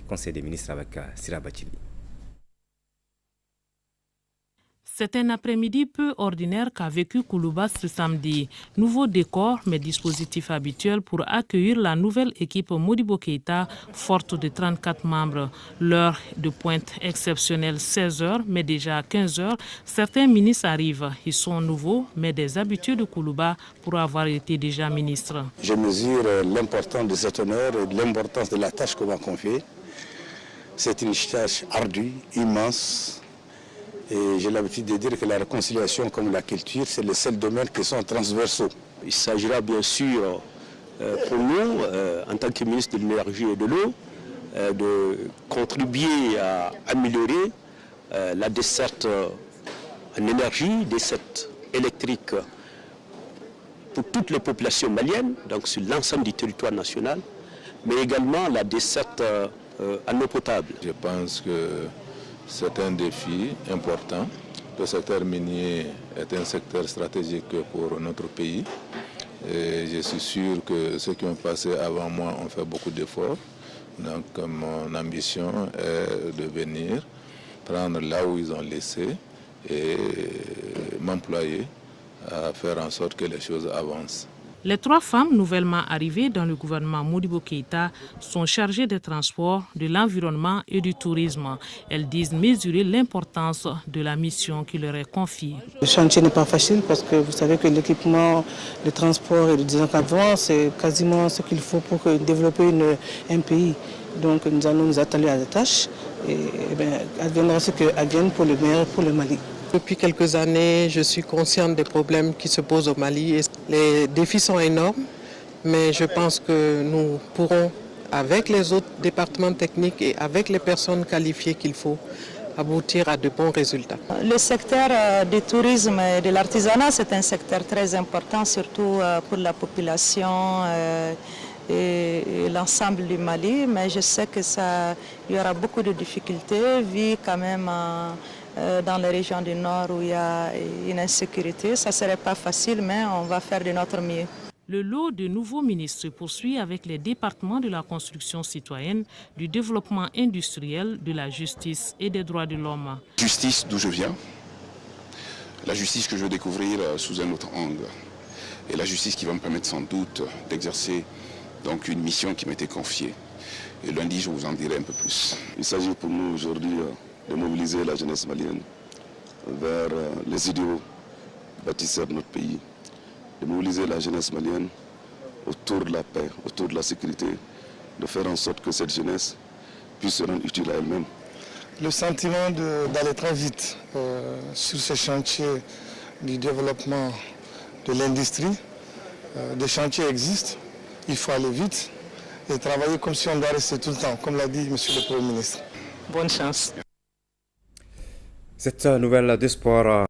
Conseil des ministres avec Sira Bachili. C'est un après-midi peu ordinaire qu'a vécu Koulouba ce samedi. Nouveau décor, mais dispositif habituel pour accueillir la nouvelle équipe Modibo Keïta, forte de 34 membres. L'heure de pointe exceptionnelle 16h, mais déjà à 15h, certains ministres arrivent. Ils sont nouveaux, mais des habitués de Koulouba pour avoir été déjà ministres. Je mesure l'importance de cet honneur et l'importance de la tâche qu'on m'a confiée. C'est une tâche ardue, immense. Et j'ai l'habitude de dire que la réconciliation comme la culture, c'est les seuls domaines qui sont transversaux. Il s'agira bien sûr pour nous, en tant que ministre de l'énergie et de l'eau, de contribuer à améliorer la desserte en énergie, desserte électrique pour toutes les populations maliennes, donc sur l'ensemble du territoire national, mais également la desserte en eau potable. Je pense que c'est un défi important. Le secteur minier est un secteur stratégique pour notre pays. Et je suis sûr que ceux qui ont passé avant moi ont fait beaucoup d'efforts. Donc mon ambition est de venir prendre là où ils ont laissé et m'employer à faire en sorte que les choses avancent. Les 3 femmes nouvellement arrivées dans le gouvernement Modibo Keïta sont chargées des transports, de l'environnement et du tourisme. Elles disent mesurer l'importance de la mission qui leur est confiée. Le chantier n'est pas facile parce que vous savez que l'équipement, le transport et le désencadrement, c'est quasiment ce qu'il faut pour développer un pays. Donc nous allons nous atteler à la tâche et adviendra ce que advienne pour le meilleur pour le Mali. Depuis quelques années, je suis consciente des problèmes qui se posent au Mali. Les défis sont énormes, mais je pense que nous pourrons, avec les autres départements techniques et avec les personnes qualifiées qu'il faut, aboutir à de bons résultats. Le secteur du tourisme et de l'artisanat, c'est un secteur très important, surtout pour la population et l'ensemble du Mali, mais je sais que il y aura beaucoup de difficultés, vu quand même dans les régions du Nord où il y a une insécurité. Ça ne serait pas facile, mais on va faire de notre mieux. Le lot de nouveaux ministres se poursuit avec les départements de la construction citoyenne, du développement industriel, de la justice et des droits de l'homme. Justice d'où je viens, la justice que je veux découvrir sous un autre angle, et la justice qui va me permettre sans doute d'exercer donc une mission qui m'était confiée. Et lundi, je vous en dirai un peu plus. Il s'agit pour nous aujourd'hui de mobiliser la jeunesse malienne vers les idéaux bâtisseurs de notre pays, de mobiliser la jeunesse malienne autour de la paix, autour de la sécurité, de faire en sorte que cette jeunesse puisse se rendre utile à elle-même. Le sentiment d'aller très vite sur ce chantier du développement de l'industrie, des chantiers existent, il faut aller vite et travailler comme si on doit rester tout le temps, comme l'a dit M. le Premier ministre. Bonne chance. Cette nouvelle de sport